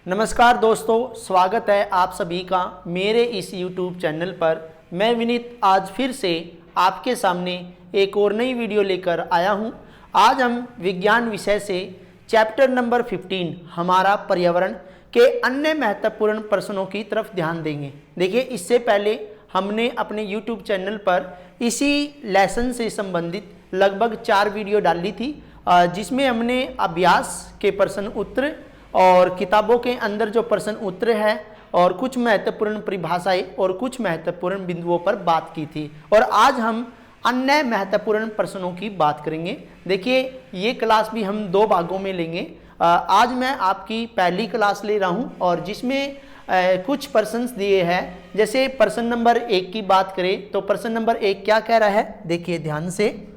नमस्कार दोस्तों, स्वागत है आप सभी का मेरे इस YouTube चैनल पर। मैं विनीत आज फिर से आपके सामने एक और नई वीडियो लेकर आया हूं। आज हम विज्ञान विषय से चैप्टर नंबर 15 हमारा पर्यावरण के अन्य महत्वपूर्ण प्रश्नों की तरफ ध्यान देंगे। देखिए, इससे पहले हमने अपने YouTube चैनल पर इसी लेसन से संबंधित लगभग 4 वीडियो डाली थी, जिसमें हमने अभ्यास के प्रश्न उत्तर और किताबों के अंदर जो प्रश्न उत्तर है और कुछ महत्वपूर्ण परिभाषाएं और कुछ महत्वपूर्ण बिंदुओं पर बात की थी। और आज हम अन्य महत्वपूर्ण प्रश्नों की बात करेंगे। देखिए, ये क्लास भी हम 2 भागों में लेंगे। आज मैं आपकी पहली क्लास ले रहा हूं और जिसमें कुछ प्रश्न दिए हैं। जैसे प्रश्न नंबर 1 की बात करें तो प्रश्न नंबर 1 क्या कह रहा है, देखिए ध्यान से,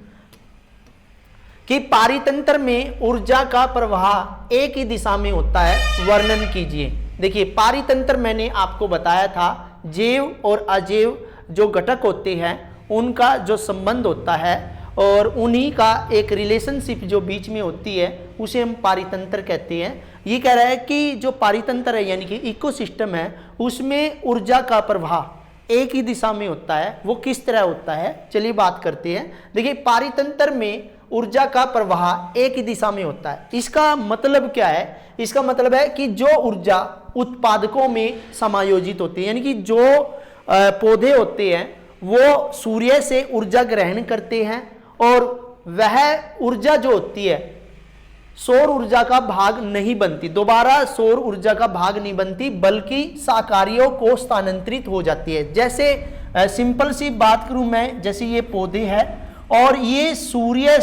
कि पारितंत्र में ऊर्जा का प्रवाह एक ही दिशा में होता है, वर्णन कीजिए। देखिए, पारितंत्र मैंने आपको बताया था, जैव और अजैव जो घटक होते हैं उनका जो संबंध होता है और उन्हीं का एक रिलेशनशिप जो बीच में होती है उसे हम पारितंत्र कहते हैं। ये कह रहा है कि जो पारितंत्र है यानी कि इकोसिस्टम है, उसमें ऊर्जा का प्रवाह एक ही दिशा में होता है। वो किस तरह होता है, चलिए बात करते हैं। देखिए, पारितंत्र में ऊर्जा का प्रवाह एक ही दिशा में होता है। इसका मतलब क्या है? इसका मतलब है कि जो ऊर्जा उत्पादकों में समायोजित होती है, यानी कि जो पौधे होते हैं वो सूर्य से ऊर्जा ग्रहण करते हैं और वह ऊर्जा जो होती है सौर ऊर्जा का भाग नहीं बनती, दोबारा सौर ऊर्जा का भाग नहीं बनती, बल्कि साकारियों को स्थानांतरित हो जाती है। जैसे सिंपल सी बात करूं मैं, जैसे ये पौधे हैं और ये सूर्य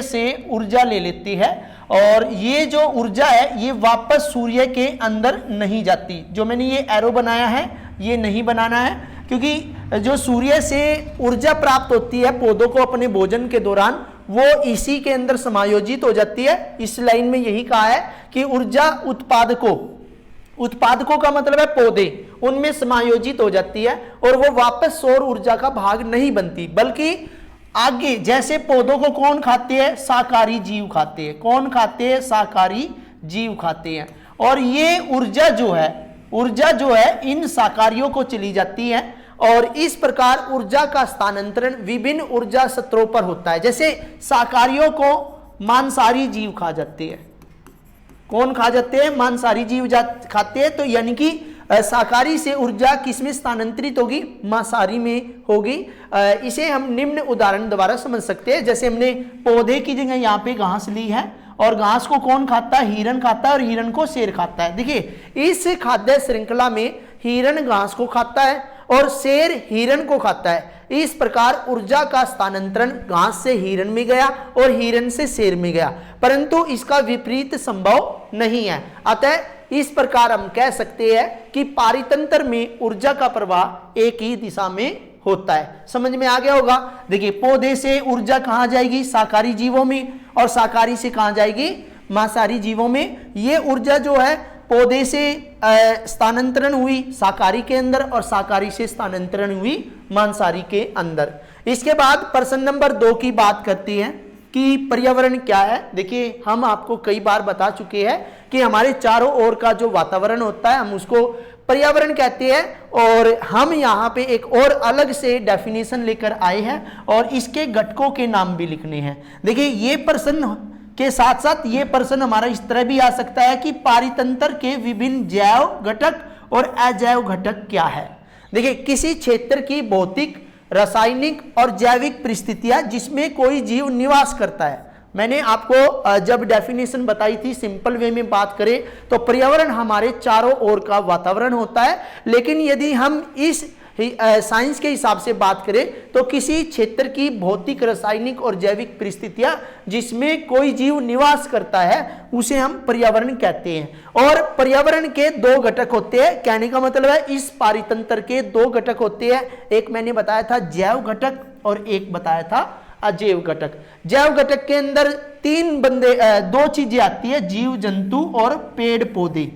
से ऊर्जा ले लेती है और ये जो ऊर्जा है ये वापस सूर्य के अंदर नहीं जाती। जो मैंने ये एरो बनाया है ये नहीं बनाना है, क्योंकि जो सूर्य से ऊर्जा प्राप्त होती है पौधों को अपने भोजन के दौरान, वो इसी के अंदर समायोजित हो जाती है। इस लाइन में यही कहा है कि ऊर्जा उत्पादकों का मतलब है पौधे, उनमें समायोजित हो जाती है और वो वापस सौर ऊर्जा का भाग नहीं बनती, बल्कि आगे जैसे पौधों को कौन खाते हैं? शाकाहारी जीव खाते हैं। कौन खाते हैं? शाकाहारी जीव खाते हैं। और ये ऊर्जा जो है इन शाकाहारियों को चली जाती है और इस प्रकार ऊर्जा का स्थानांतरण विभिन्न ऊर्जा स्त्रोतों पर होता है। जैसे शाकाहारियों को मांसाहारी जीव खा जाते हैं। कौन खा जाते हैं? मांसाहारी जीव खाते हैं। तो यानी कि शाकाहारी से ऊर्जा किसमें स्थानांतरित होगी? मांसाहारी में होगी। इसे हम निम्न उदाहरण द्वारा समझ सकते हैं। जैसे हमने पौधे की जगह यहाँ पे घास ली है और घास को कौन खाता है? हिरण खाता है और हिरण को शेर खाता है। देखिए, इस खाद्य श्रृंखला में हिरण घास को खाता है और शेर हिरण को खाता है। इस प्रकार ऊर्जा का स्थानांतरण घास से हिरण में गया और हिरण से शेर में गया, परंतु इसका विपरीत संभव नहीं है। अतः इस प्रकार हम कह सकते हैं कि पारितंत्र में ऊर्जा का प्रवाह एक ही दिशा में होता है। समझ में आ गया होगा। देखिए, पौधे से ऊर्जा कहाँ जाएगी? शाकाहारी जीवों में, और शाकाहारी से कहाँ जाएगी? मांसाहारी जीवों में। ये ऊर्जा जो है पौधे से स्थानांतरण हुई शाकाहारी के अंदर और शाकाहारी से स्थानांतरण हुई मांसाहारी के अंदर। इसके बाद प्रश्न नंबर 2 की बात करती है कि पर्यावरण क्या है। देखिए, हम आपको कई बार बता चुके हैं कि हमारे चारों ओर का जो वातावरण होता है हम उसको पर्यावरण कहते हैं, और हम यहाँ पे एक और अलग से डेफिनेशन लेकर आए हैं और इसके घटकों के नाम भी लिखने हैं। देखिए, ये प्रश्न के साथ साथ ये प्रश्न हमारा इस तरह भी आ सकता है कि पारितंत्र के विभिन्न जैव घटक और अजैव घटक क्या है। देखिए, किसी क्षेत्र की भौतिक, रासायनिक और जैविक परिस्थितियां जिसमें कोई जीव निवास करता है। मैंने आपको जब डेफिनेशन बताई थी, सिंपल वे में बात करें तो पर्यावरण हमारे चारों ओर का वातावरण होता है, लेकिन यदि हम इस साइंस के हिसाब से बात करें तो किसी क्षेत्र की भौतिक, रासायनिक और जैविक परिस्थितियां जिसमें कोई जीव निवास करता है उसे हम पर्यावरण कहते हैं। और पर्यावरण के 2 घटक होते हैं। कहने का मतलब है इस पारितंत्र के 2 घटक होते हैं। एक मैंने बताया था जैव घटक और एक बताया था अजैव घटक। जैव घटक के अंदर 2 चीजें आती है, जीव जंतु और पेड़ पौधे।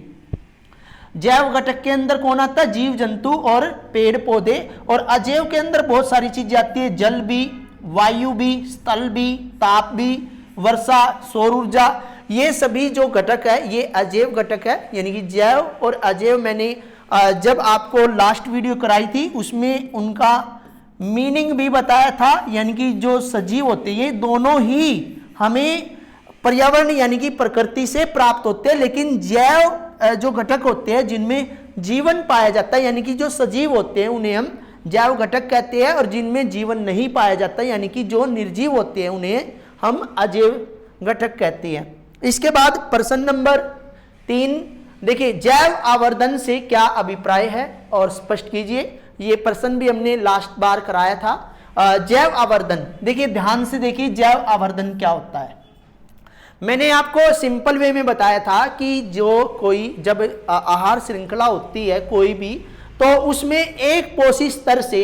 जैव घटक के अंदर कौन आता है? जीव जंतु और पेड़ पौधे। और अजैव के अंदर बहुत सारी चीजें आती है, जल भी, वायु भी, स्थल भी, ताप भी, वर्षा, सौर ऊर्जा। ये सभी जो घटक है ये अजैव घटक है, यानी कि जैव और अजैव मैंने जब आपको लास्ट वीडियो कराई थी उसमें उनका मीनिंग भी बताया था, यानी कि जो सजीव होते हैं दोनों ही हमें पर्यावरण यानी कि प्रकृति से प्राप्त होते हैं, लेकिन जैव जो घटक होते हैं जिनमें जीवन पाया जाता है यानी कि जो सजीव होते हैं उन्हें हम जैव घटक कहते हैं, और जिनमें जीवन नहीं पाया जाता यानी कि जो निर्जीव होते हैं उन्हें हम अजैव घटक कहते हैं। इसके बाद प्रश्न नंबर 3 देखिए, जैव आवर्धन से क्या अभिप्राय है और स्पष्ट कीजिए। ये प्रश्न भी हमने लास्ट बार कराया था। जैव आवर्धन, देखिए ध्यान से देखिए जैव आवर्धन क्या होता है। मैंने आपको सिंपल वे में बताया था कि जो कोई जब आहार श्रृंखला होती है कोई भी, तो उसमें एक पोषी स्तर से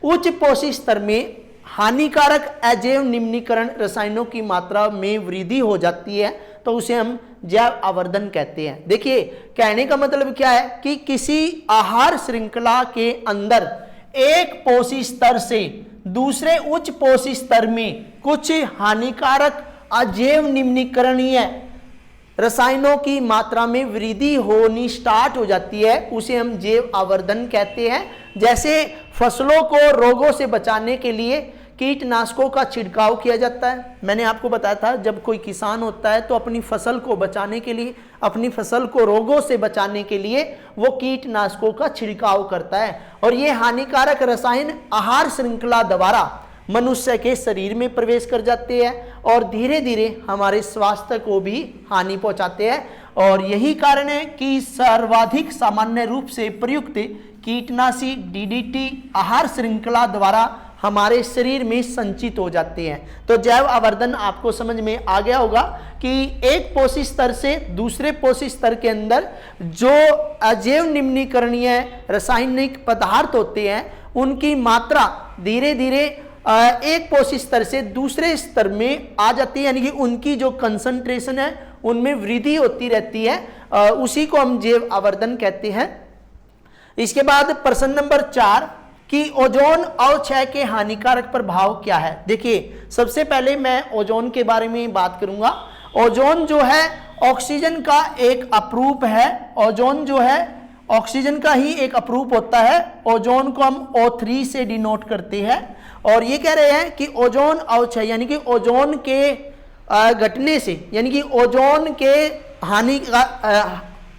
उच्च पोषी स्तर में हानिकारक अजैव निम्नीकरण रसायनों की मात्रा में वृद्धि हो जाती है, तो उसे हम जैव आवर्धन कहते हैं। देखिए कहने का मतलब क्या है कि किसी आहार श्रृंखला के अंदर एक पोषी स्तर से दूसरे उच्च पोषी स्तर में कुछ हानिकारक अजैव निम्नीकरणीय रसायनों की मात्रा में वृद्धि होनी स्टार्ट हो जाती है, उसे हम जैव आवर्धन कहते हैं। जैसे फसलों को रोगों से बचाने के लिए कीटनाशकों का छिड़काव किया जाता है। मैंने आपको बताया था जब कोई किसान होता है तो अपनी फसल को बचाने के लिए, अपनी फसल को रोगों से बचाने के लिए वो कीटनाशकों का छिड़काव करता है, और ये हानिकारक रसायन आहार श्रृंखला द्वारा मनुष्य के शरीर में प्रवेश कर जाते हैं और धीरे धीरे हमारे स्वास्थ्य को भी हानि पहुंचाते हैं। और यही कारण है कि सर्वाधिक सामान्य रूप से प्रयुक्त कीटनाशी डीडीटी आहार श्रृंखला द्वारा हमारे शरीर में संचित हो जाते हैं। तो जैव आवर्धन आपको समझ में आ गया होगा कि एक पोषी स्तर से दूसरे पोषी स्तर के अंदर जो अजैव निम्नीकरणीय रासायनिक पदार्थ होते हैं उनकी मात्रा धीरे धीरे एक पोषी स्तर से दूसरे स्तर में आ जाती है, यानी कि उनकी जो कंसंट्रेशन है उनमें वृद्धि होती रहती है, उसी को हम जैव आवर्धन कहते हैं। इसके बाद प्रश्न नंबर 4 कि ओजोन अवक्षय के हानिकारक प्रभाव क्या है। देखिए सबसे पहले मैं ओजोन के बारे में बात करूंगा। ओजोन जो है ऑक्सीजन का एक अपरूप है, ओजोन जो है ऑक्सीजन का ही एक अपरूप होता है। ओजोन को हम O3 से डिनोट करते हैं, और ये कह रहे हैं कि ओजोन अवक्षय यानी कि ओजोन के घटने से, यानी कि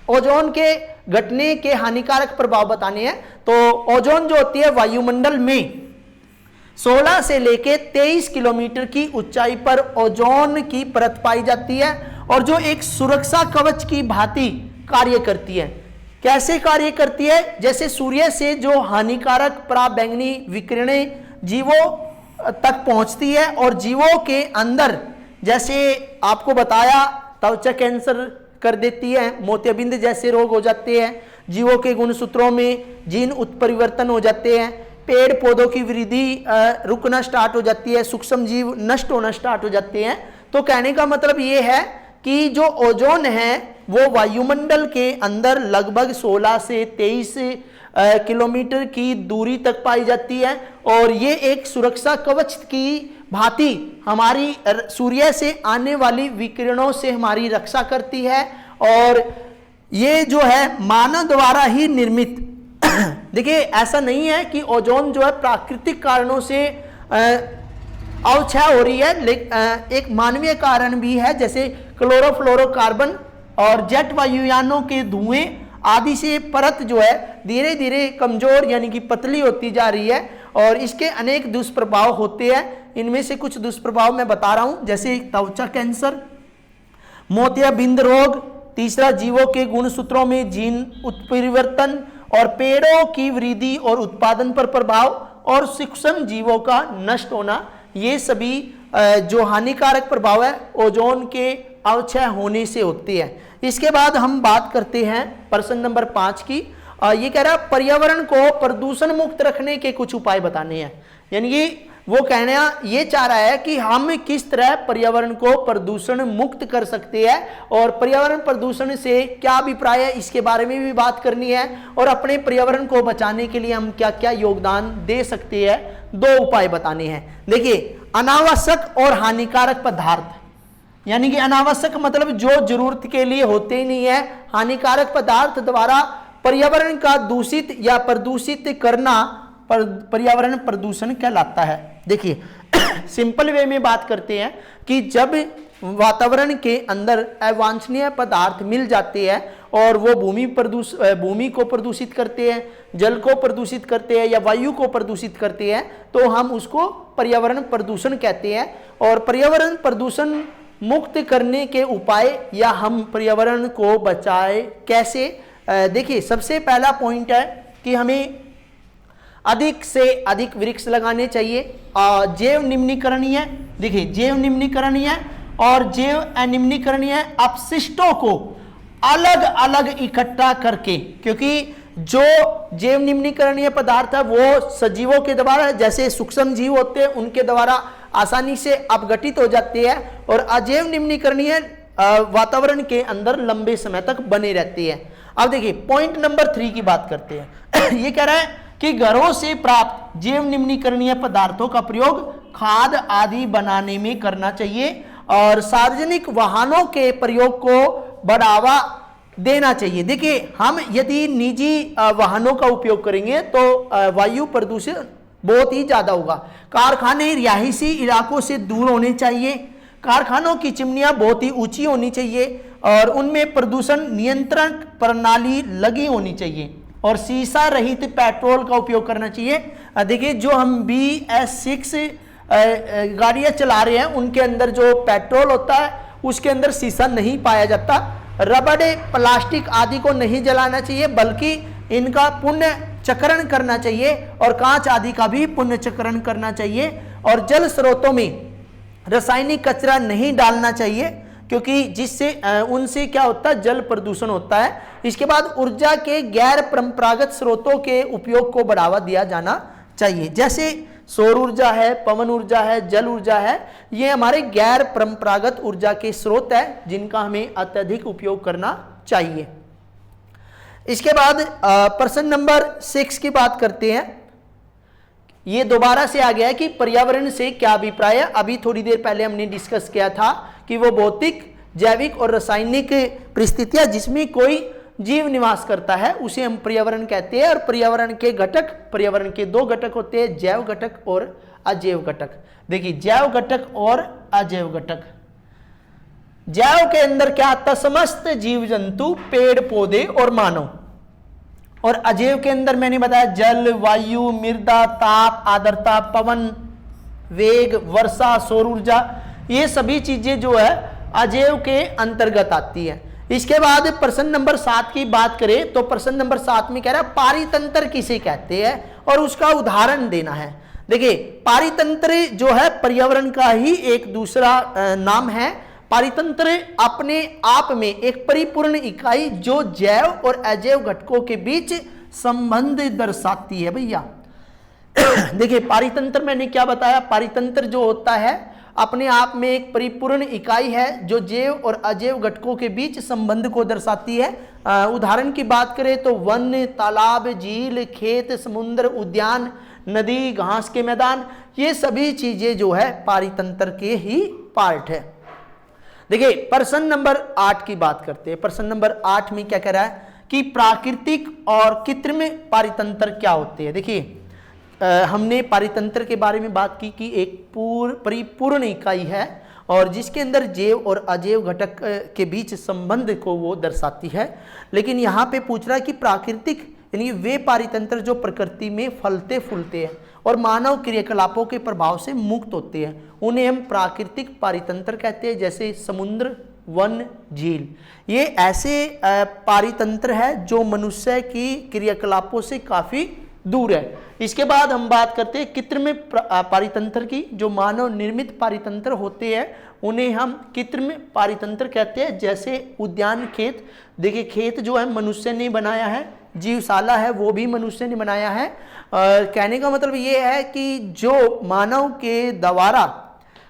ओजोन के घटने के हानिकारक प्रभाव बताने हैं। तो ओजोन जो होती है वायुमंडल में 16 से लेके 23 किलोमीटर की ऊंचाई पर ओजोन की परत पाई जाती है, और जो एक सुरक्षा कवच की भांति कार्य करती है। कैसे कार्य करती है? जैसे सूर्य से जो हानिकारक पराबैंगनी विकिरणें जीवों तक पहुंचती है, और जीवों के अंदर जैसे आपको बताया त्वचा कैंसर कर देती है, मोतियाबिंद जैसे रोग हो जाते हैं, जीवों के गुणसूत्रों में जीन उत्परिवर्तन हो जाते हैं, पेड़ पौधों की वृद्धि रुकना स्टार्ट हो जाती है, सूक्ष्म जीव नष्ट होना स्टार्ट हो जाते हैं। तो कहने का मतलब ये है कि जो ओजोन है वो वायुमंडल के अंदर लगभग 16 से 23 किलोमीटर की दूरी तक पाई जाती है, और ये एक सुरक्षा कवच की भांति हमारी सूर्य से आने वाली विकिरणों से हमारी रक्षा करती है, और ये जो है मानव द्वारा ही निर्मित देखिए ऐसा नहीं है कि ओजोन जो है प्राकृतिक कारणों से अवक्षय हो रही है, लेकिन एक मानवीय कारण भी है, जैसे क्लोरोफ्लोरोकार्बन और जेट वायुयानों के धुएं आदि से परत जो है धीरे धीरे कमजोर यानी कि पतली होती जा रही है, और इसके अनेक दुष्प्रभाव होते हैं। इनमें से कुछ दुष्प्रभाव मैं बता रहा हूं, जैसे त्वचा कैंसर, मोतियाबिंद रोग, तीसरा जीवों के गुणसूत्रों में जीन उत्परिवर्तन, और पेड़ों की वृद्धि और उत्पादन पर प्रभाव, और सूक्ष्म जीवों का नष्ट होना। ये सभी जो हानिकारक प्रभाव है ओजोन के अवक्षय होने से होती है। इसके बाद हम बात करते हैं प्रश्न नंबर 5 की। ये कह रहा है पर्यावरण को प्रदूषण मुक्त रखने के कुछ उपाय बताने हैं, यानी कि वो कहना ये चाह रहा है कि हम किस तरह पर्यावरण को प्रदूषण मुक्त कर सकते हैं, और पर्यावरण प्रदूषण से क्या अभिप्राय है इसके बारे में भी बात करनी है, और अपने पर्यावरण को बचाने के लिए हम क्या क्या योगदान दे सकते हैं, 2 उपाय बताने हैं। देखिए अनावश्यक और हानिकारक पदार्थ, यानी कि अनावश्यक मतलब जो जरूरत के लिए होते ही नहीं है, हानिकारक पदार्थ द्वारा पर्यावरण का दूषित या प्रदूषित करना पर्यावरण प्रदूषण कहलाता है। देखिए सिंपल वे में बात करते हैं कि जब वातावरण के अंदर अवांछनीय पदार्थ मिल जाते हैं और वो भूमि को प्रदूषित करते हैं, जल को प्रदूषित करते हैं या वायु को प्रदूषित करते हैं, तो हम उसको पर्यावरण प्रदूषण कहते हैं। और पर्यावरण प्रदूषण मुक्त करने के उपाय या हम पर्यावरण को बचाए कैसे, देखिए सबसे पहला पॉइंट है कि हमें अधिक से अधिक वृक्ष लगाने चाहिए। जैव निम्नीकरणीय, देखिए जैव निम्नीकरणीय और जैव अनिम्नीकरणीय अपशिष्टों को अलग अलग इकट्ठा करके, क्योंकि जो जैव निम्नीकरणीय पदार्थ है वो सजीवों के द्वारा, जैसे सूक्ष्म जीव होते हैं उनके द्वारा आसानी से अपघटित हो जाते हैं और अजैव निम्नीकरणीय वातावरण के अंदर लंबे समय तक बने रहते हैं। अब देखिए पॉइंट नंबर 3 की बात करते हैं। ये कह रहा है कि घरों से प्राप्त जैव निम्नीकरणीय पदार्थों का प्रयोग खाद आदि बनाने में करना चाहिए और सार्वजनिक वाहनों के प्रयोग को बढ़ावा देना चाहिए। देखिए हम यदि निजी वाहनों का उपयोग करेंगे तो वायु प्रदूषण बहुत ही ज्यादा होगा। कारखाने रिहायशी इलाकों से दूर होने चाहिए, कारखानों की चिमनियां बहुत ही ऊंची होनी चाहिए और उनमें प्रदूषण नियंत्रण प्रणाली लगी होनी चाहिए और शीशा रहित पेट्रोल का उपयोग करना चाहिए। देखिए जो हम BS6 गाड़ियां चला रहे हैं उनके अंदर जो पेट्रोल होता है उसके अंदर शीशा नहीं पाया जाता। रबड़ प्लास्टिक आदि को नहीं जलाना चाहिए बल्कि इनका पुण्य चक्रण करना चाहिए और कांच आदि का भी पुण्य चक्रण करना चाहिए। और जल स्रोतों में रासायनिक कचरा नहीं डालना चाहिए क्योंकि जिससे उनसे क्या होता है, जल प्रदूषण होता है। इसके बाद ऊर्जा के गैर परंपरागत स्रोतों के उपयोग को बढ़ावा दिया जाना चाहिए, जैसे सौर ऊर्जा है, पवन ऊर्जा है, जल ऊर्जा है। ये हमारे गैर परंपरागत ऊर्जा के स्रोत है जिनका हमें अत्यधिक उपयोग करना चाहिए। इसके बाद प्रश्न नंबर 6 की बात करते हैं। ये दोबारा से आ गया है कि पर्यावरण से क्या अभिप्राय है। अभी थोड़ी देर पहले हमने डिस्कस किया था कि वो भौतिक, जैविक और रासायनिक परिस्थितियां जिसमें कोई जीव निवास करता है उसे हम पर्यावरण कहते हैं। और पर्यावरण के घटक, पर्यावरण के 2 घटक होते हैं, जैव घटक और अजैव घटक। देखिए जैव घटक और अजैव घटक। जैव के अंदर क्या आता है, समस्त जीव जंतु, पेड़ पौधे और मानव। और अजैव के अंदर मैंने बताया जल, वायु, मृदा, ताप, आर्द्रता, पवन, वेग, वर्षा, सौर ऊर्जा, ये सभी चीजें जो है अजैव के अंतर्गत आती है। इसके बाद प्रश्न नंबर 7 की बात करें तो प्रश्न नंबर 7 में कह रहा है पारितंत्र किसे कहते हैं और उसका उदाहरण देना है। देखिए पारितंत्र जो है पर्यावरण का ही एक दूसरा नाम है। पारितंत्र अपने आप में एक परिपूर्ण इकाई जो जैव और अजैव घटकों के बीच संबंध दर्शाती है। भैया देखिए पारितंत्र मैंने क्या बताया, पारितंत्र जो होता है अपने आप में एक परिपूर्ण इकाई है जो जैव और अजैव घटकों के बीच संबंध को दर्शाती है। उदाहरण की बात करें तो वन, तालाब, झील, खेत, समुद्र, उद्यान, नदी, घास के मैदान, ये सभी चीजें जो है पारितंत्र के ही पार्ट है। देखिए प्रश्न नंबर 8 की बात करते हैं। प्रश्न नंबर 8 में क्या कह रहा है कि प्राकृतिक और कृत्रिम पारितंत्र क्या होते हैं। देखिए हमने पारितंत्र के बारे में बात की कि एक परिपूर्ण इकाई है और जिसके अंदर जैव और अजैव घटक के बीच संबंध को वो दर्शाती है। लेकिन यहाँ पे पूछ रहा है कि प्राकृतिक यानी वे पारितंत्र जो प्रकृति में फलते फूलते हैं और मानव क्रियाकलापों के प्रभाव से मुक्त होते हैं, उन्हें हम प्राकृतिक पारितंत्र कहते हैं, जैसे समुद्र, वन, झील। ये ऐसे पारितंत्र है जो मनुष्य की क्रियाकलापों से काफी दूर है। इसके बाद हम बात करते हैं कृत्रिम पारितंत्र की। जो मानव निर्मित पारितंत्र होते हैं उन्हें हम कृत्रिम पारितंत्र कहते हैं, जैसे उद्यान, खेत। देखिए खेत जो है मनुष्य ने बनाया है, जीवशाला है वो भी मनुष्य ने बनाया है। कहने का मतलब ये है कि जो मानव के द्वारा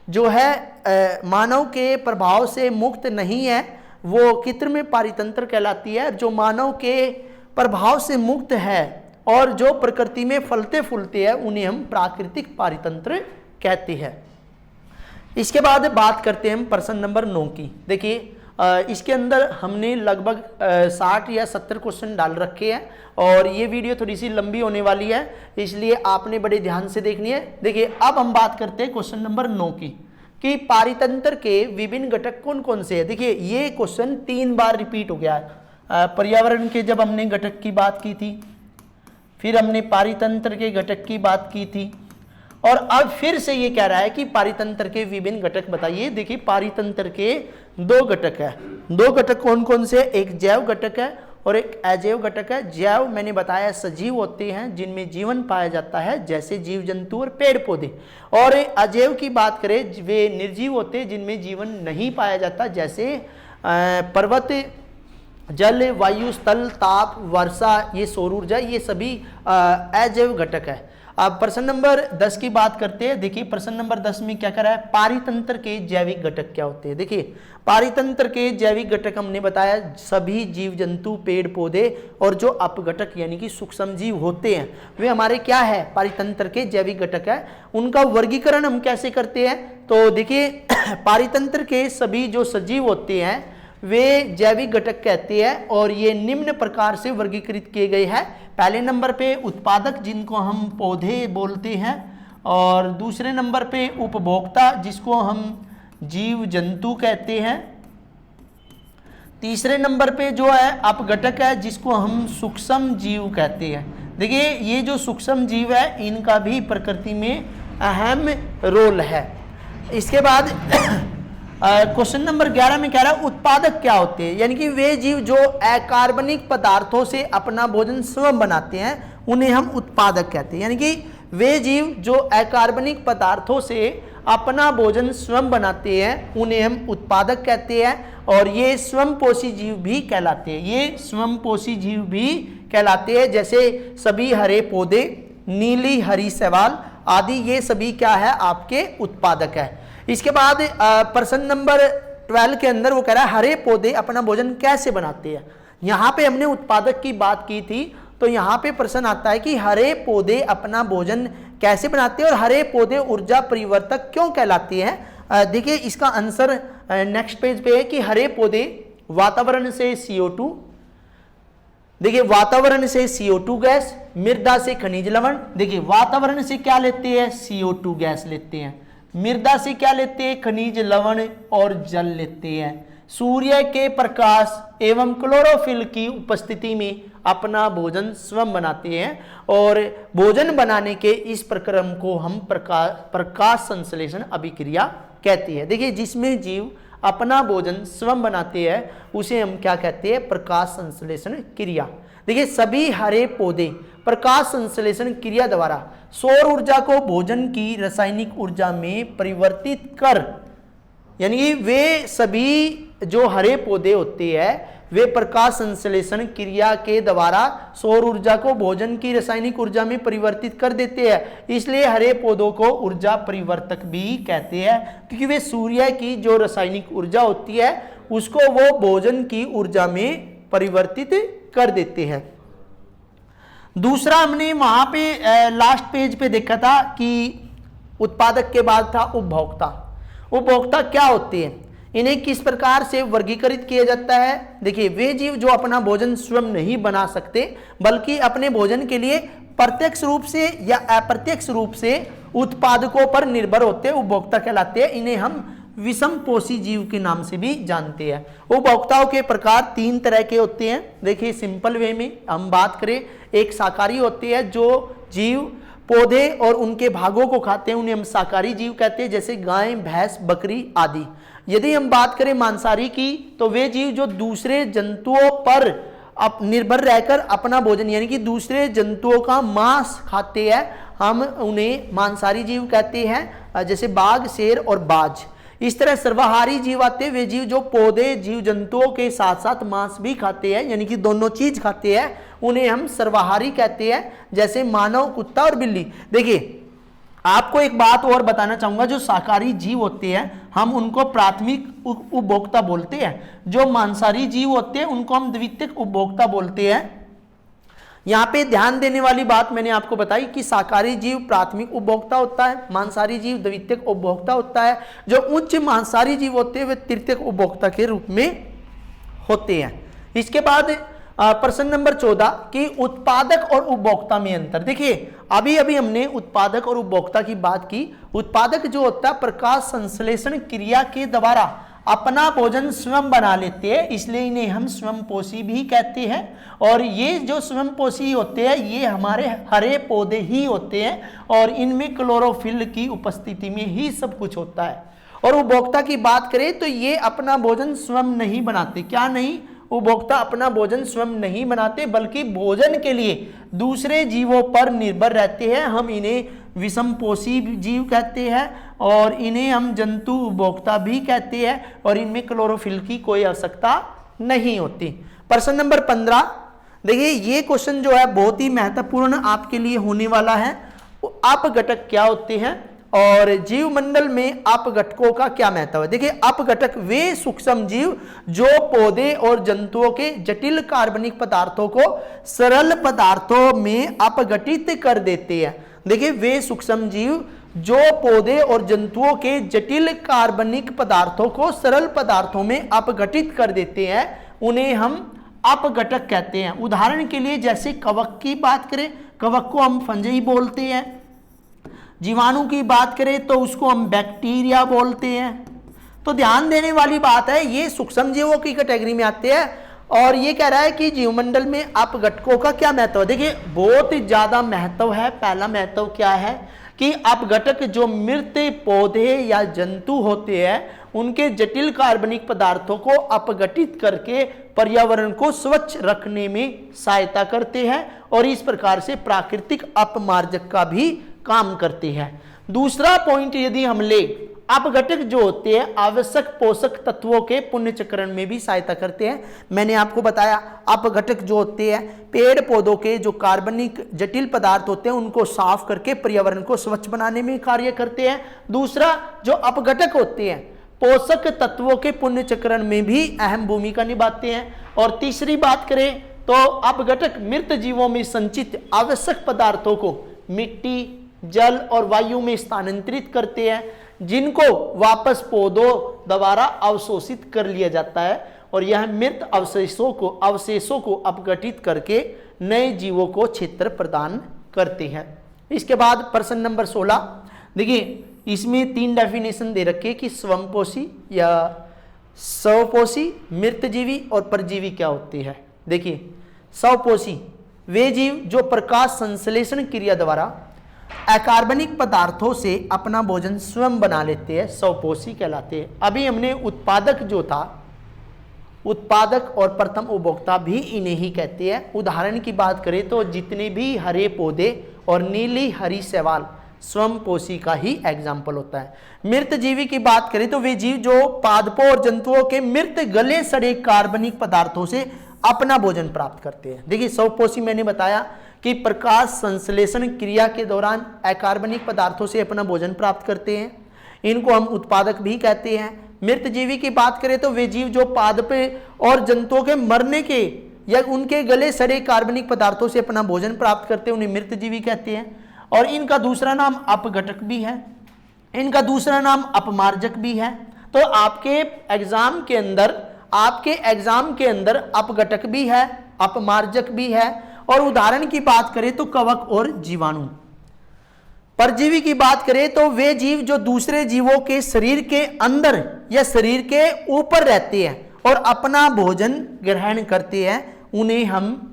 जो है मानव के प्रभाव से मुक्त नहीं है वो कृत्रिम पारितंत्र कहलाती है। जो मानव के प्रभाव से मुक्त है और जो प्रकृति में फलते फूलते हैं उन्हें हम प्राकृतिक पारितंत्र कहते हैं। इसके बाद बात करते हैं हम प्रश्न नंबर 9 की। देखिए इसके अंदर हमने लगभग 60 या 70 क्वेश्चन डाल रखे हैं और ये वीडियो थोड़ी सी लंबी होने वाली है, इसलिए आपने बड़े ध्यान से देखनी है। देखिए अब हम बात करते हैं क्वेश्चन नंबर 9 की कि पारितंत्र के विभिन्न घटक कौन कौन से हैं। देखिए ये क्वेश्चन 3 बार रिपीट हो गया है। पर्यावरण के जब हमने घटक की बात की थी, फिर हमने पारितंत्र के घटक की बात की थी और अब फिर से ये कह रहा है कि पारितंत्र के विभिन्न घटक बताइए। देखिए पारितंत्र के 2 घटक है। 2 घटक कौन कौन से? एक जैव घटक है और एक अजैव घटक है। जैव मैंने बताया सजीव होते हैं जिनमें जीवन पाया जाता है, जैसे जीव जंतु और पेड़ पौधे। और अजैव की बात करें, वे निर्जीव होते हैं जिनमें जीवन नहीं पाया जाता, जैसे पर्वत, जल, वायु, स्थल, ताप, वर्षा, ये सौर ऊर्जा, ये सभी अजैव घटक है। अब प्रश्न नंबर 10 की बात करते हैं। देखिए प्रश्न नंबर 10 में क्या करा है, पारितंत्र के जैविक घटक क्या होते हैं। देखिए पारितंत्र के जैविक घटक हमने बताया सभी जीव जंतु, पेड़ पौधे और जो अपघटक यानी कि सूक्ष्म जीव होते हैं वे हमारे क्या है, पारितंत्र के जैविक घटक है। उनका वर्गीकरण हम कैसे करते हैं, तो देखिए पारितंत्र के सभी जो सजीव होते हैं वे जैविक घटक कहते हैं और ये निम्न प्रकार से वर्गीकृत किए गए हैं। पहले नंबर पे उत्पादक जिनको हम पौधे बोलते हैं, और दूसरे नंबर पे उपभोक्ता जिसको हम जीव जंतु कहते हैं, तीसरे नंबर पे जो है अपघटक है जिसको हम सूक्ष्म जीव कहते हैं। देखिए ये जो सूक्ष्म जीव है इनका भी प्रकृति में अहम रोल है। इसके बाद क्वेश्चन नंबर 11 में कह रहा है उत्पादक क्या होते हैं, यानी कि वे जीव जो अकार्बनिक पदार्थों से अपना भोजन स्वयं बनाते हैं उन्हें हम उत्पादक कहते हैं। यानी कि वे जीव जो अकार्बनिक पदार्थों से अपना भोजन स्वयं बनाते हैं उन्हें हम उत्पादक कहते हैं और ये स्वयंपोषी जीव भी कहलाते हैं। ये स्वयंपोषी जीव भी कहलाते हैं, जैसे सभी हरे पौधे, नीली हरी शैवाल आदि, ये सभी क्या है, आपके उत्पादक है। इसके बाद प्रश्न नंबर 12 के अंदर वो कह रहा है हरे पौधे अपना भोजन कैसे बनाते हैं। यहाँ पे हमने उत्पादक की बात की थी, तो यहाँ पे प्रश्न आता है कि हरे पौधे अपना भोजन कैसे बनाते हैं और हरे पौधे ऊर्जा परिवर्तक क्यों कहलाते हैं। देखिए इसका आंसर नेक्स्ट पेज पे है कि हरे पौधे वातावरण से CO2, देखिए वातावरण से CO2 गैस, मृदा से खनिज लवण, देखिए वातावरण से क्या लेते हैं, CO2 गैस लेते हैं, मृदा से क्या लेते हैं, खनिज लवण और जल लेते हैं, सूर्य के प्रकाश एवं क्लोरोफिल की उपस्थिति में अपना भोजन स्वयं बनाते हैं और भोजन बनाने के इस प्रक्रम को हम प्रकाश संश्लेषण अभिक्रिया कहते हैं। देखिए जिसमें जीव अपना भोजन स्वयं बनाते हैं उसे हम क्या कहते हैं, प्रकाश संश्लेषण क्रिया। देखिए सभी हरे पौधे प्रकाश संश्लेषण क्रिया द्वारा सौर ऊर्जा को भोजन की रासायनिक ऊर्जा में परिवर्तित कर, यानी कि वे सभी जो हरे पौधे होते हैं वे प्रकाश संश्लेषण क्रिया के द्वारा सौर ऊर्जा को भोजन की रासायनिक ऊर्जा में परिवर्तित कर देते हैं, इसलिए हरे पौधों को ऊर्जा परिवर्तक भी कहते हैं, क्योंकि वे सूर्य की जो रासायनिक ऊर्जा होती है उसको वो भोजन की ऊर्जा में परिवर्तित कर देते हैं। दूसरा हमने वहां पे लास्ट पेज पे देखा था कि उत्पादक के बाद था उपभोक्ता। उपभोक्ता क्या होते हैं, इन्हें किस प्रकार से वर्गीकृत किया जाता है। देखिए वे जीव जो अपना भोजन स्वयं नहीं बना सकते बल्कि अपने भोजन के लिए प्रत्यक्ष रूप से या अप्रत्यक्ष रूप से उत्पादकों पर निर्भर होते हैं, उपभोक्ता कहलाते हैं। इन्हें हम विषमपोषी जीव के नाम से भी जानते हैं। उपभोक्ताओं के प्रकार 3 तरह के होते हैं। देखिए सिंपल वे में हम बात करें, एक शाकाहारी होते हैं जो जीव पौधे और उनके भागों को खाते हैं, उन्हें हम शाकाहारी जीव कहते हैं, जैसे गाय, भैंस, बकरी आदि। यदि हम बात करें मांसाहारी की, तो वे जीव जो दूसरे जंतुओं पर निर्भर रहकर अपना भोजन यानी कि दूसरे जंतुओं का मांस खाते हैं, हम उन्हें मांसाहारी जीव कहते हैं, जैसे बाघ, शेर और बाज। इस तरह सर्वाहारी जीव आते हैं, वे जीव जो पौधे, जीव जंतुओं के साथ साथ मांस भी खाते हैं, यानी कि दोनों चीज खाते हैं, उन्हें हम सर्वाहारी कहते हैं, जैसे मानव, कुत्ता और बिल्ली। देखिए आपको एक बात और बताना चाहूंगा, जो शाकाहारी जीव होते हैं हम उनको प्राथमिक उपभोक्ता बोलते हैं, जो मांसाहारी जीव होते हैं उनको हम द्वितीयक उपभोक्ता बोलते हैं। यहाँ पे ध्यान देने वाली बात मैंने आपको बताई कि शाकाहारी जीव प्राथमिक उपभोक्ता होता है, मांसाहारी जीव द्वितीयक उपभोक्ता होता है, जो उच्च मांसाहारी जीव होते हैं वे तृतीयक उपभोक्ता के रूप में होते हैं। इसके बाद प्रश्न नंबर 14 कि उत्पादक और उपभोक्ता में अंतर। देखिए अभी अभी हमने उत्पादक और उपभोक्ता की बात की। उत्पादक जो होता है प्रकाश संश्लेषण क्रिया के द्वारा अपना भोजन स्वयं बना लेते हैं, इसलिए इन्हें हम स्वयंपोषी भी कहते हैं। और ये जो स्वयंपोषी होते हैं ये हमारे हरे पौधे ही होते हैं और इनमें क्लोरोफिल की उपस्थिति में ही सब कुछ होता है। और उपभोक्ता की बात करें तो ये अपना भोजन स्वयं नहीं बनाते। क्या नहीं? उपभोक्ता अपना भोजन स्वयं नहीं बनाते बल्कि भोजन के लिए दूसरे जीवों पर निर्भर रहते हैं। हम इन्हें विषमपोषी जीव कहते हैं और इन्हें हम जंतु उपभोक्ता भी कहते हैं और इनमें क्लोरोफिल की कोई आवश्यकता नहीं होती। प्रश्न नंबर 15 देखिए ये क्वेश्चन जो है बहुत ही महत्वपूर्ण आपके लिए होने वाला है। अपघटक क्या होते हैं और जीवमंडल में अपघटकों का क्या महत्व है। देखिए अपघटक वे सूक्ष्म जीव जो पौधे और जंतुओं के जटिल कार्बनिक पदार्थों को सरल पदार्थों में अपघटित कर देते हैं। देखिए वे सूक्ष्म जीव जो पौधे और जंतुओं के जटिल कार्बनिक पदार्थों को सरल पदार्थों में अपघटित कर देते हैं, उन्हें हम अपघटक कहते हैं। उदाहरण के लिए जैसे कवक की बात करें, कवक को हम फंजई बोलते हैं। जीवाणु की बात करें तो उसको हम बैक्टीरिया बोलते हैं। तो ध्यान देने वाली बात है ये सूक्ष्म जीवों की कैटेगरी में आते हैं और ये कह रहा है कि जीवमंडल में अपघटकों का क्या महत्व है। देखिए बहुत ही ज्यादा महत्व है। पहला महत्व क्या है कि अपघटक जो मृत पौधे या जंतु होते हैं उनके जटिल कार्बनिक पदार्थों को अपघटित करके पर्यावरण को स्वच्छ रखने में सहायता करते हैं और इस प्रकार से प्राकृतिक अपमार्जक का भी काम करते हैं। दूसरा पॉइंट यदि हम ले, अपघटक जो होते हैं आवश्यक पोषक तत्वों के पुनर्चक्रण में भी सहायता करते हैं। मैंने आपको बताया अपघटक जो होते हैं पेड़ पौधों के जो कार्बनिक जटिल पदार्थ होते हैं उनको साफ करके पर्यावरण को स्वच्छ बनाने में कार्य करते हैं। दूसरा जो अपघटक होते हैं पोषक तत्वों के पुनर्चक्रण में भी अहम भूमिका निभाते हैं। और तीसरी बात करें तो अपघटक मृत जीवों में संचित आवश्यक पदार्थों को मिट्टी, जल और वायु में स्थानांतरित करते हैं, जिनको वापस पौधों द्वारा अवशोषित कर लिया जाता है और यह मृत अवशेषों को अपघटित करके नए जीवों को क्षेत्र प्रदान करते हैं। इसके बाद प्रश्न नंबर 16 देखिए इसमें 3 डेफिनेशन दे रखे कि स्वयंपोषी या स्वपोषी, मृतजीवी और परजीवी क्या होती है। देखिए स्वपोषी वे जीव जो प्रकाश संश्लेषण क्रिया द्वारा अकार्बनिक पदार्थों से अपना भोजन स्वयं बना लेते हैं, स्वपोषी कहलाते हैं। अभी हमने उत्पादक जो था, उत्पादक और प्रथम उपभोक्ता भी इन्हें ही कहते हैं। उदाहरण की बात करें तो जितने भी हरे पौधे और नीली हरी शैवाल स्वयंपोषी का ही एग्जाम्पल होता है। मृत जीवी की बात करें तो वे जीव जो पादपों और जंतुओं के मृत गले सड़े कार्बनिक पदार्थों से अपना भोजन प्राप्त करते हैं। देखिए स्वपोषी मैंने बताया कि प्रकाश संश्लेषण क्रिया के दौरान अकार्बनिक पदार्थों से अपना भोजन प्राप्त करते हैं, इनको हम उत्पादक भी कहते हैं। मृत जीवी की बात करें तो वे जीव जो पादपों और जंतुओं के मरने के या उनके गले सड़े कार्बनिक पदार्थों से अपना भोजन प्राप्त करते हैं, उन्हें मृत जीवी कहते हैं। और इनका दूसरा नाम अपघटक भी है, इनका दूसरा नाम अपमार्जक भी है। तो आपके एग्जाम के अंदर अपघटक भी है, अपमार्जक भी है। और उदाहरण की बात करें तो कवक और जीवाणु। परजीवी की बात करें तो वे जीव जो दूसरे जीवों के शरीर के अंदर या शरीर के ऊपर रहते हैं और अपना भोजन ग्रहण करते हैं, उन्हें हम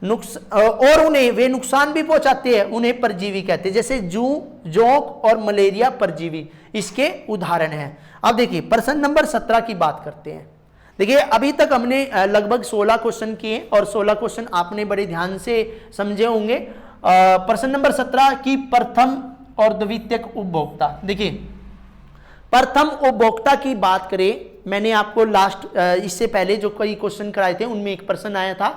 उन्हें वे नुकसान भी पहुंचाते हैं, उन्हें परजीवी कहते हैं। जैसे जूं, जोंक और मलेरिया परजीवी इसके उदाहरण हैं। अब देखिए प्रश्न नंबर 17 की बात करते हैं। देखिए अभी तक हमने लगभग 16 क्वेश्चन किए और 16 क्वेश्चन आपने बड़े ध्यान से समझे होंगे। प्रश्न नंबर 17 की प्रथम और द्वितीयक उपभोक्ता। देखिए प्रथम उपभोक्ता की बात करें, मैंने आपको इससे पहले जो कई क्वेश्चन कराए थे उनमें एक प्रश्न आया था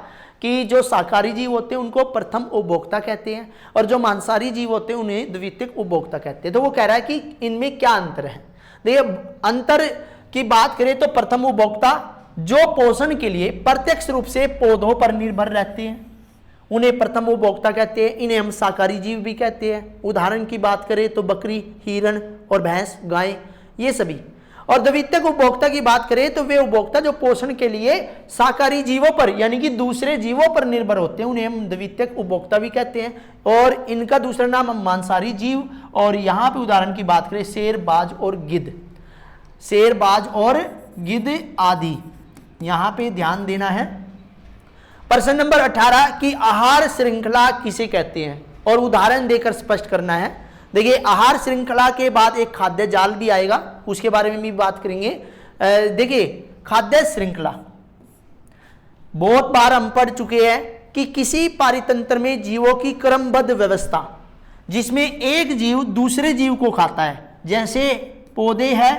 कि जो शाकाहारी जीव होते हैं उनको प्रथम उपभोक्ता कहते हैं और जो मांसाहारी जीव होते हैं उन्हें द्वितीयक उपभोक्ता कहते हैं। तो वो कह रहा है कि इनमें क्या अंतर है। देखिए अंतर की बात करें तो प्रथम उपभोक्ता जो पोषण के लिए प्रत्यक्ष रूप से पौधों पर निर्भर रहते हैं, उन्हें प्रथम उपभोक्ता कहते हैं। इन्हें हम शाकाहारी जीव भी कहते हैं। उदाहरण की बात करें तो बकरी, हिरण और भैंस, गाय, ये सभी। और द्वितीयक उपभोक्ता की बात करें तो वे उपभोक्ता जो पोषण के लिए शाकाहारी जीवों पर यानी कि दूसरे जीवों पर निर्भर होते हैं, उन्हें हम द्वितीयक उपभोक्ता भी कहते हैं। और इनका दूसरा नाम हम मांसाहारी जीव। और यहाँ पे उदाहरण की बात करें शेर, बाज और गिद्ध, शेर, बाज और गिद्ध आदि, यहाँ पे ध्यान देना है। प्रश्न नंबर 18 की आहार श्रृंखला किसे कहते हैं और उदाहरण देकर स्पष्ट करना है। देखिए आहार श्रृंखला के बाद एक खाद्य जाल भी आएगा, उसके बारे में भी बात करेंगे। देखिए खाद्य श्रृंखला बहुत बार हम पढ़ चुके हैं कि किसी पारितंत्र में जीवों की क्रमबद्ध व्यवस्था जिसमें एक जीव दूसरे जीव को खाता है। जैसे पौधे है,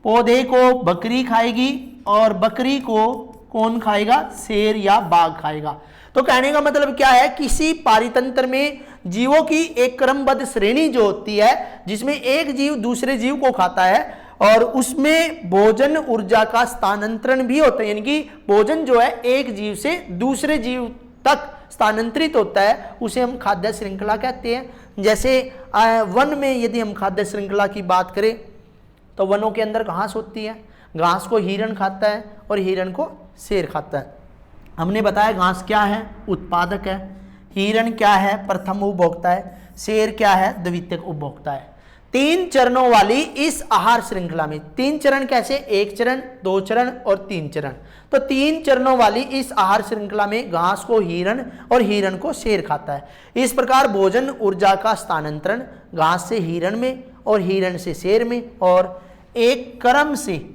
पौधे को बकरी खाएगी और बकरी को कौन खाएगा, शेर या बाघ खाएगा। तो कहने का मतलब क्या है, किसी पारितंत्र में जीवों की एक क्रमबद्ध श्रेणी जो होती है जिसमें एक जीव दूसरे जीव को खाता है और उसमें भोजन ऊर्जा का स्थानांतरण भी होता है, यानी कि भोजन जो है एक जीव से दूसरे जीव तक स्थानांतरित होता है, उसे हम खाद्य श्रृंखला कहते हैं। जैसे वन में यदि हम खाद्य श्रृंखला की बात करें तो वनों के अंदर घास होती है, घास को हिरण खाता है और हिरण को शेर खाता है। हमने बताया घास क्या है, उत्पादक है, हिरण क्या है, प्रथम उपभोक्ता है, शेर क्या है, द्वितीयक उपभोक्ता है। 3 चरणों वाली इस आहार श्रृंखला में 3 चरण कैसे, 1 चरण, 2 चरण और 3 चरण। तो 3 चरणों वाली इस आहार श्रृंखला में घास को हिरण और हिरण को शेर खाता है। इस प्रकार भोजन ऊर्जा का स्थानांतरण घास से हिरण में और हिरण से शेर में और एक क्रम से,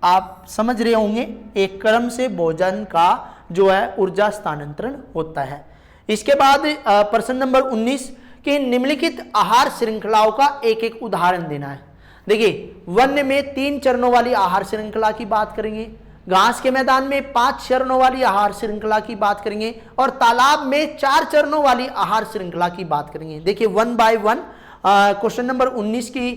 आप समझ रहे होंगे, एक क्रम से भोजन का जो है ऊर्जा स्थानांतरण होता है। इसके बाद प्रश्न नंबर 19 कि निम्नलिखित आहार श्रृंखलाओं का एक एक उदाहरण देना है। देखिए वन्य में 3 चरणों वाली आहार श्रृंखला की बात करेंगे, घास के मैदान में 5 चरणों वाली आहार श्रृंखला की बात करेंगे और तालाब में 4 चरणों वाली आहार श्रृंखला की बात करेंगे। देखिए 1 बाय 1 क्वेश्चन नंबर 19 की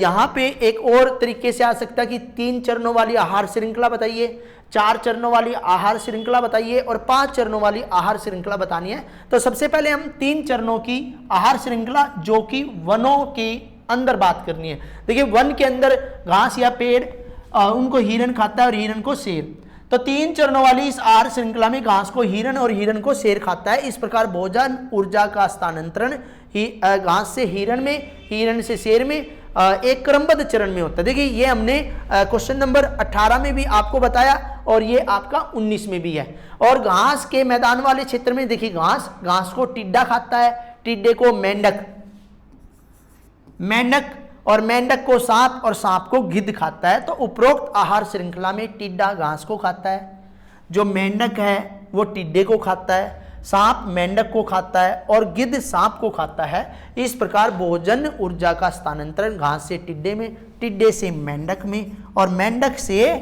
यहाँ पे एक और तरीके से आ सकता है कि 3 चरणों वाली आहार श्रृंखला बताइए, 4 चरणों वाली आहार श्रृंखला बताइए और 5 चरणों वाली आहार श्रृंखला बतानी है। तो सबसे पहले हम 3 चरणों की आहार श्रृंखला जो कि वनों के अंदर बात करनी है। देखिए वन के अंदर घास या पेड़ उनको हिरण खाता है और हिरण को शेर। तो 3 चरणों वाली इस आहार श्रृंखला में घास को हिरण और हिरण को शेर खाता है। इस प्रकार भोजन ऊर्जा का स्थानांतरण घास से हिरण में, हिरण से शेर में एक क्रमबद्ध चरण में होता है। देखिए ये हमने क्वेश्चन नंबर 18 में भी आपको बताया और ये आपका 19 में भी है। और घास के मैदान वाले क्षेत्र में देखिए घास को टिड्डा खाता है, टिड्डे को मेंढक, मेंढक और मेंढक को सांप और सांप को गिद्ध खाता है। तो उपरोक्त आहार श्रृंखला में टिड्डा घास को खाता है, जो मेंढक है वो टिड्डे को खाता है, सांप मेंढक को खाता है और गिद्ध सांप को खाता है। इस प्रकार भोजन ऊर्जा का स्थानांतरण घास से टिड्डे में, टिड्डे से मेंढक में और मेंढक से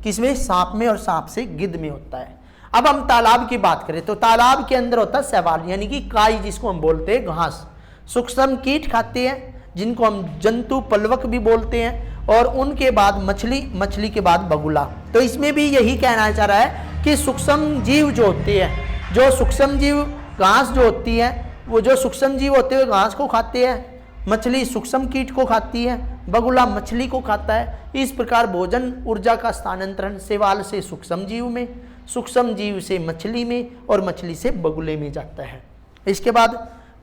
किसमें, सांप में और सांप से गिद्ध में होता है। अब हम तालाब की बात करें तो तालाब के अंदर होता है शैवाल यानी कि काई जिसको हम बोलते हैं, घास। सूक्ष्म कीट खाते हैं जिनको हम जंतु पलवक भी बोलते हैं और उनके बाद मछली, मछली के बाद बगुला। तो इसमें भी यही कहना चाह रहा है कि सूक्ष्म जीव जो होते हैं, जो सूक्ष्म जीव घास जो होती है, वो जो सूक्ष्म जीव होते हैं घास को खाते हैं, मछली सूक्ष्म कीट को खाती है, बगुला मछली को खाता है। इस प्रकार भोजन ऊर्जा का स्थानांतरण शैवाल से सूक्ष्म जीव में, सूक्ष्म जीव से मछली में और मछली से बगुले में जाता है। इसके बाद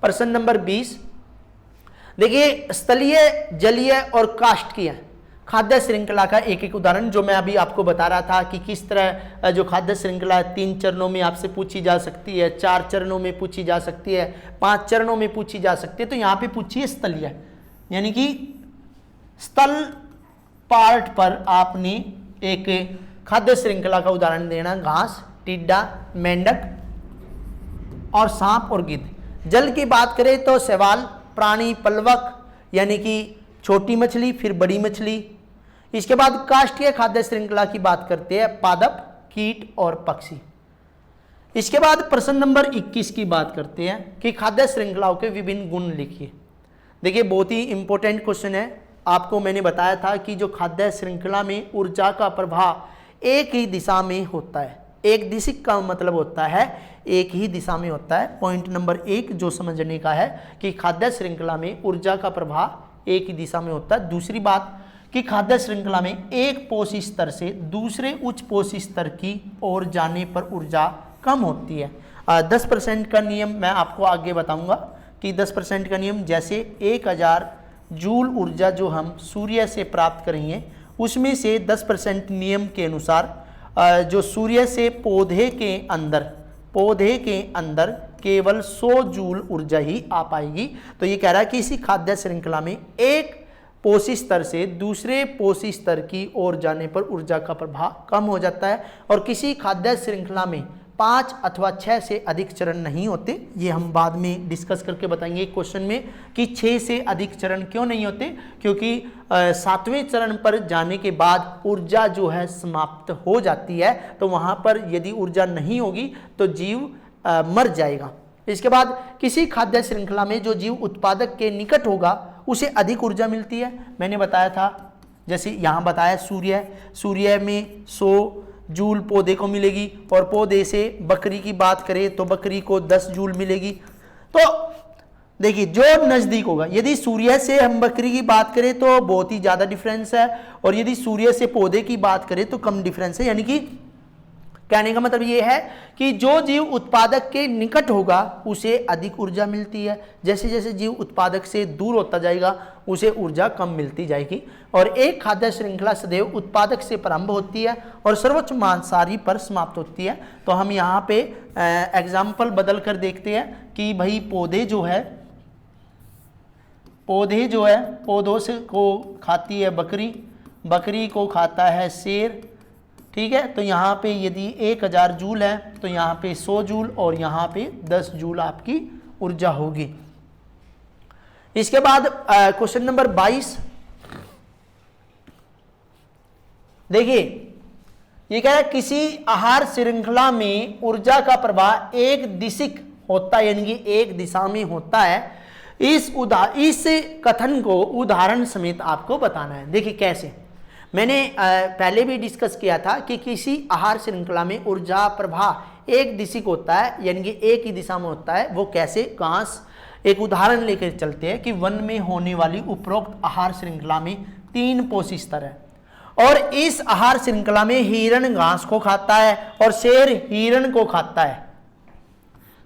प्रश्न नंबर 20 देखिए स्थलीय, जलीय और काष्ठकीय खाद्य श्रृंखला का एक एक उदाहरण जो मैं अभी आपको बता रहा था कि किस तरह जो खाद्य श्रृंखला 3 चरणों में आपसे पूछी जा सकती है, 4 चरणों में पूछी जा सकती है, 5 चरणों में पूछी जा सकती है। तो यहाँ पे पूछी है स्थलीय, यानी कि स्थल पार्ट पर आपने एक खाद्य श्रृंखला का उदाहरण देना, घास, टिड्डा, मेंढक और सांप और गिद्ध। जल की बात करें तो शैवाल, प्राणी, पलवक यानी कि छोटी मछली, फिर बड़ी मछली। इसके बाद काष्ठीय खाद्य श्रृंखला की बात करते हैं, पादप, कीट और पक्षी। इसके बाद प्रश्न नंबर 21 की बात करते हैं कि खाद्य श्रृंखलाओं के विभिन्न गुण लिखिए। देखिए बहुत ही इंपॉर्टेंट क्वेश्चन है। आपको मैंने बताया था कि जो खाद्य श्रृंखला में ऊर्जा का प्रवाह एक ही दिशा में होता है, एक दिशिक का मतलब होता है एक ही दिशा में होता है। पॉइंट नंबर 1 जो समझने का है कि खाद्य श्रृंखला में ऊर्जा का प्रवाह एक ही दिशा में होता है। दूसरी बात कि खाद्य श्रृंखला में एक पोष स्तर से दूसरे उच्च पोष स्तर की ओर जाने पर ऊर्जा कम होती है। 10% का नियम मैं आपको आगे बताऊंगा कि 10% का नियम, जैसे 1000 जूल ऊर्जा जो हम सूर्य से प्राप्त करेंगे उसमें से 10% नियम के अनुसार जो सूर्य से पौधे के अंदर केवल 100 जूल ऊर्जा ही आ पाएगी। तो ये कह रहा है कि इसी खाद्य श्रृंखला में एक पोषी स्तर से दूसरे पोषी स्तर की ओर जाने पर ऊर्जा का प्रभाव कम हो जाता है, और किसी खाद्य श्रृंखला में 5 अथवा 6 से अधिक चरण नहीं होते। ये हम बाद में डिस्कस करके बताएंगे क्वेश्चन में कि 6 से अधिक चरण क्यों नहीं होते, क्योंकि 7वें चरण पर जाने के बाद ऊर्जा जो है समाप्त हो जाती है, तो वहां पर यदि ऊर्जा नहीं होगी तो जीव मर जाएगा। इसके बाद किसी खाद्य श्रृंखला में जो जीव उत्पादक के निकट होगा उसे अधिक ऊर्जा मिलती है। मैंने बताया था, जैसे यहाँ बताया सूर्य में 100 जूल पौधे को मिलेगी, और पौधे से बकरी की बात करें तो बकरी को 10 जूल मिलेगी। तो देखिए जो नजदीक होगा, यदि सूर्य से हम बकरी की बात करें तो बहुत ही ज्यादा डिफरेंस है, और यदि सूर्य से पौधे की बात करें तो कम डिफरेंस है। यानी कि कहने का मतलब ये है कि जो जीव उत्पादक के निकट होगा उसे अधिक ऊर्जा मिलती है, जैसे जैसे जीव उत्पादक से दूर होता जाएगा उसे ऊर्जा कम मिलती जाएगी। और एक खाद्य श्रृंखला सदैव उत्पादक से प्रारंभ होती है और सर्वोच्च मांसाहारी पर समाप्त होती है। तो हम यहाँ पे एग्जाम्पल बदल कर देखते हैं कि भाई पौधे जो है पौधों से को खाती है बकरी, बकरी को खाता है शेर, ठीक है। तो यहाँ पे यदि 1000 जूल है तो यहाँ पे 100 जूल और यहाँ पे 10 जूल आपकी ऊर्जा होगी। इसके बाद क्वेश्चन नंबर 22 देखिए, ये कह रहा है किसी आहार श्रृंखला में ऊर्जा का प्रवाह एक दिशिक होता है, यानी कि एक दिशा में होता है। इस कथन को उदाहरण समेत आपको बताना है। देखिए कैसे, मैंने पहले भी डिस्कस किया था कि किसी आहार श्रृंखला में ऊर्जा प्रवाह एक दिशिक होता है, यानी कि एक ही दिशा में होता है। वो कैसे, घास, एक उदाहरण लेकर चलते हैं कि वन में होने वाली उपरोक्त आहार श्रृंखला में 3 पोषी स्तर है, और इस आहार श्रृंखला में हिरण घास को खाता है और शेर हिरण को खाता है।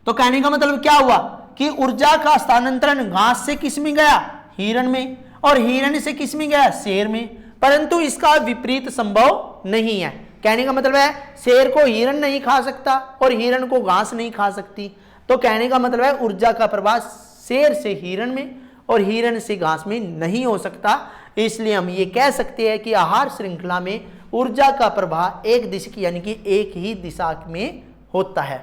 तो कहने का मतलब क्या हुआ कि ऊर्जा का स्थानांतरण घास से किस में गया, हिरण में, और हिरण से किस में गया, शेर में। परंतु इसका विपरीत संभव नहीं है। कहने का मतलब है शेर को हिरण नहीं खा सकता और हिरण को घास नहीं खा सकती। तो कहने का मतलब है ऊर्जा का प्रवाह शेर से हिरण में और हिरण से घास में नहीं हो सकता। इसलिए हम ये कह सकते हैं कि आहार श्रृंखला में ऊर्जा का प्रवाह एक दिशा यानी कि एक ही दिशा में होता है।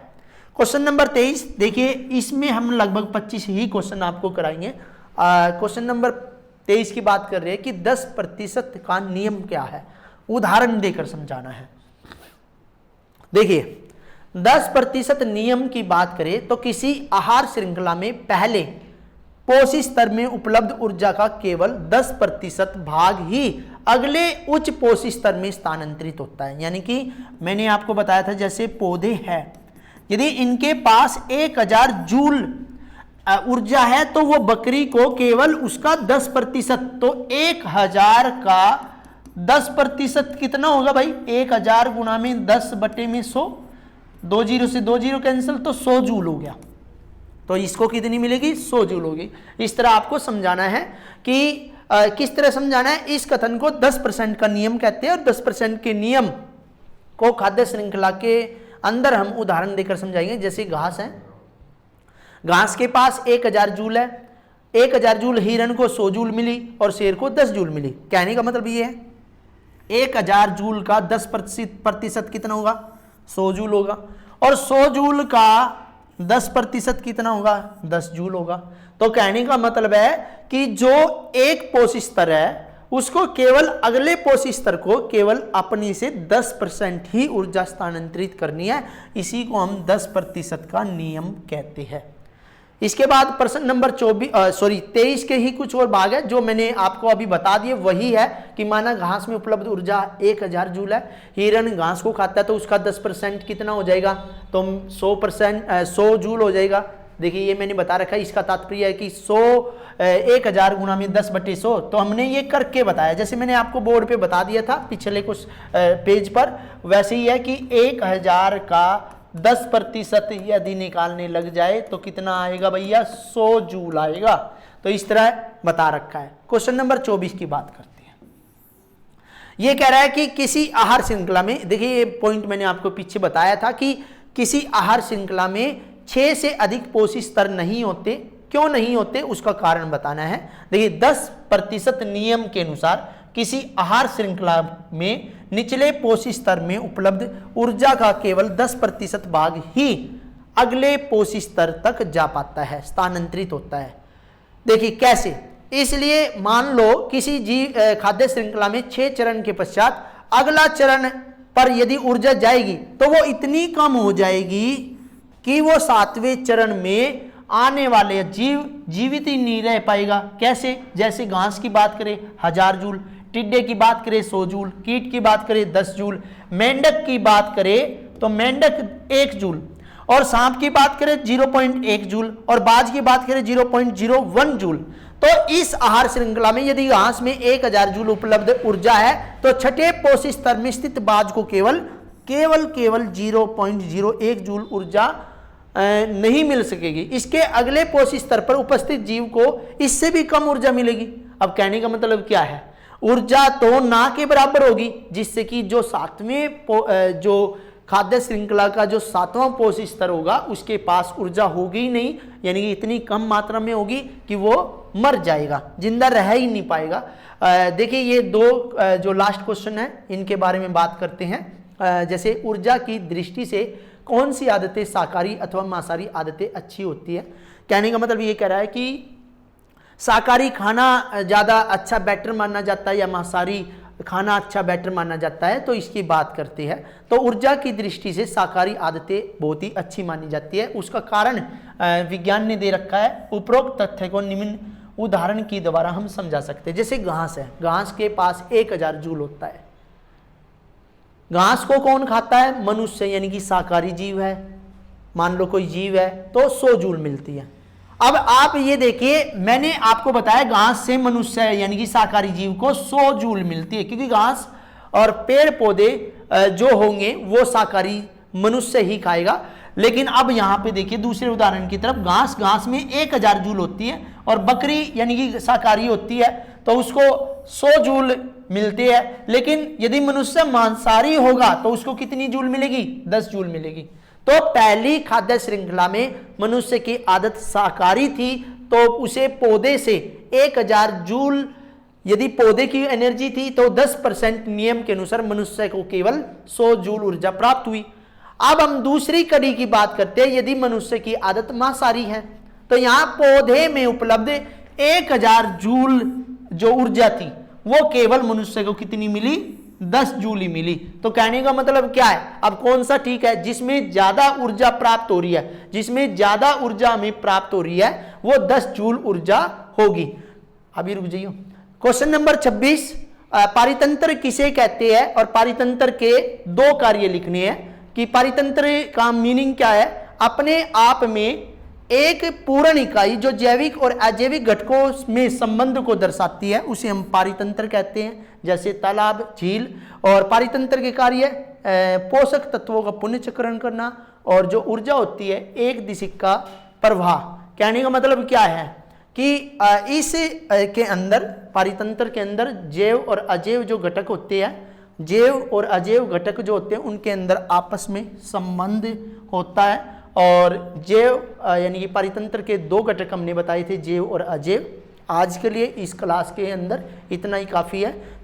क्वेश्चन नंबर 23 देखिए, इसमें हम लगभग 25 ही क्वेश्चन आपको कराएंगे। क्वेश्चन नंबर 23 की बात कर रहे हैं कि 10% का नियम क्या है, उदाहरण देकर समझाना है। देखिए 10% नियम की बात करें तो किसी आहार श्रृंखला में पहले पोषी स्तर में उपलब्ध ऊर्जा का केवल 10% भाग ही अगले उच्च पोषी स्तर में स्थानांतरित होता है। यानी कि मैंने आपको बताया था, जैसे पौधे हैं, यदि इनके पास 1000 जूल ऊर्जा है तो वो बकरी को केवल उसका 10%, तो 1000 का 10% कितना होगा भाई, 1000 गुणा में 10/100, 2 जीरो से 2 जीरो कैंसिल, तो 100 जूल हो गया। तो इसको कितनी मिलेगी, 100 जूल होगी। इस तरह आपको समझाना है कि किस तरह समझाना है। इस कथन को 10% का नियम कहते हैं, और 10% के नियम को खाद्य श्रृंखला के अंदर हम उदाहरण देकर समझाएंगे। जैसे घास है, घास के पास 1000 जूल है, 1000 जूल हिरण को 100 जूल मिली और शेर को 10 जूल मिली। कहने का मतलब ये है 1000 जूल का 10% कितना होगा, 100 जूल होगा, और 100 जूल का 10% कितना होगा, 10 जूल होगा। तो कहने का मतलब है कि जो एक पोषी स्तर है उसको केवल अगले पोषी स्तर को केवल अपनी से 10% ही ऊर्जा स्थानांतरित करनी है। इसी को हम 10% का नियम कहते हैं। इसके बाद प्रश्न नंबर 23 के ही कुछ और भाग है जो मैंने आपको अभी बता दिए, वही है कि माना घास में उपलब्ध ऊर्जा 1000 जूल है, हिरन घास को खाता है तो उसका 10% कितना हो जाएगा, तो 100 जूल हो जाएगा। देखिए ये मैंने बता रखा है, इसका तात्पर्य है कि 1000 गुणा में 10/100, तो हमने ये करके बताया, जैसे मैंने आपको बोर्ड पे बता दिया था पिछले कुछ पेज पर, वैसे ही है कि 1000 का 10% यदि निकालने लग जाए तो कितना आएगा भैया, 100 जूल आएगा। तो इस तरह बता रखा है। क्वेश्चन नंबर 24 की बात करते हैं। ये कह रहा है कि किसी आहार श्रृंखला में, देखिए ये पॉइंट मैंने आपको पीछे बताया था कि किसी आहार श्रृंखला में 6 से अधिक पोषक स्तर नहीं होते, क्यों नहीं होते उसका कारण बताना है। देखिए 10% नियम के अनुसार किसी आहार श्रृंखला में निचले पोषक स्तर में उपलब्ध ऊर्जा का केवल 10% भाग ही अगले पोषक स्तर तक जा पाता है, स्थानांतरित होता है। देखिए कैसे, इसलिए मान लो किसी खाद्य श्रृंखला में 6 चरण के पश्चात अगला चरण पर यदि ऊर्जा जाएगी तो वो इतनी कम हो जाएगी कि वो 7वें चरण में आने वाले जीव जीवित ही नहीं रह पाएगा। कैसे, जैसे घास की बात करें 1000 जूल, टिड्डे की बात करें 100 जूल, कीट की बात करें 10 जूल, मेंढक की बात करें तो मेंढक 1 जूल, और सांप की बात करें 0.1 जूल, और बाज की बात करें 0.01 जूल। तो इस आहार श्रृंखला में यदि घास में 1000 जूल उपलब्ध ऊर्जा है तो छठे पोषक स्तर में स्थित बाज को केवल 0.01 जूल ऊर्जा नहीं मिल सकेगी। इसके अगले पोषक स्तर पर उपस्थित जीव को इससे भी कम ऊर्जा मिलेगी। अब कहने का मतलब क्या है, ऊर्जा तो ना के बराबर होगी, जिससे कि जो 7वें जो खाद्य श्रृंखला का जो 7वां पोषक स्तर होगा उसके पास ऊर्जा होगी ही नहीं, यानी कि इतनी कम मात्रा में होगी कि वो मर जाएगा, जिंदा रह ही नहीं पाएगा। देखिए ये दो जो लास्ट क्वेश्चन है इनके बारे में बात करते हैं। जैसे ऊर्जा की दृष्टि से कौन सी आदतें शाकाहारी अथवा मांसाहारी आदतें अच्छी होती है। कहने का मतलब ये कह रहा है कि शाकाहारी खाना ज़्यादा अच्छा बेटर माना जाता है या मांसाहारी खाना अच्छा बेटर माना जाता है, तो इसकी बात करते हैं। तो ऊर्जा की दृष्टि से शाकाहारी आदतें बहुत ही अच्छी मानी जाती है। उसका कारण विज्ञान ने दे रखा है। उपरोक्त तथ्य को निम्न उदाहरण के द्वारा हम समझा सकते हैं। जैसे घास है, घास के पास 1000 जूल होता है। घास को कौन खाता है, मनुष्य, यानी कि शाकाहारी जीव है। मान लो कोई जीव है तो 100 जूल मिलती है। अब आप ये देखिए, मैंने आपको बताया घास से मनुष्य यानी कि शाकाहारी जीव को 100 जूल मिलती है, क्योंकि घास और पेड़ पौधे जो होंगे वो शाकाहारी मनुष्य ही खाएगा। लेकिन अब यहाँ पे देखिए दूसरे उदाहरण की तरफ, घास में 1000 जूल होती है और बकरी यानी कि शाकाहारी होती है तो उसको 100 जूल मिलती है। लेकिन यदि मनुष्य मांसाहारी होगा तो उसको कितनी जूल मिलेगी, 10 जूल मिलेगी। तो पहली खाद्य श्रृंखला में मनुष्य की आदत शाकाहारी थी तो उसे पौधे से 1000 जूल, यदि पौधे की एनर्जी थी तो 10% नियम के अनुसार मनुष्य को केवल 100 जूल ऊर्जा प्राप्त हुई। अब हम दूसरी कड़ी की बात करते हैं। यदि मनुष्य की आदत मांसाहारी है तो यहाँ पौधे में उपलब्ध 1000 जूल जो ऊर्जा थी वो केवल मनुष्य को कितनी मिली, 10 जूल ही मिली। तो कहने का मतलब क्या है, अब कौन सा ठीक है, जिसमें ज्यादा ऊर्जा प्राप्त हो रही है, जिसमें ज्यादा ऊर्जा हमें प्राप्त हो रही है वो 10 जूल ऊर्जा होगी। अभी रुक जाइए। क्वेश्चन नंबर 26, पारितंत्र किसे कहते हैं और पारितंत्र के 2 कार्य लिखने हैं। कि पारितंत्र का मीनिंग क्या है, अपने आप में एक पूर्ण इकाई जो जैविक और अजैविक घटकों में संबंध को दर्शाती है उसे हम पारितंत्र कहते हैं। जैसे तालाब, झील। और पारितंत्र के कार्य पोषक तत्वों का पुनर्चक्रण करना और जो ऊर्जा होती है एक दिशिक का प्रवाह। कहने का मतलब क्या है कि इस के अंदर, पारितंत्र के अंदर जैव और अजैव जो घटक होते हैं, जैव और अजैव घटक जो होते हैं उनके अंदर आपस में संबंध होता है। और जैव यानी कि पारितंत्र के 2 घटक हमने बताए थे, जैव और अजैव। आज के लिए इस क्लास के अंदर इतना ही काफ़ी है।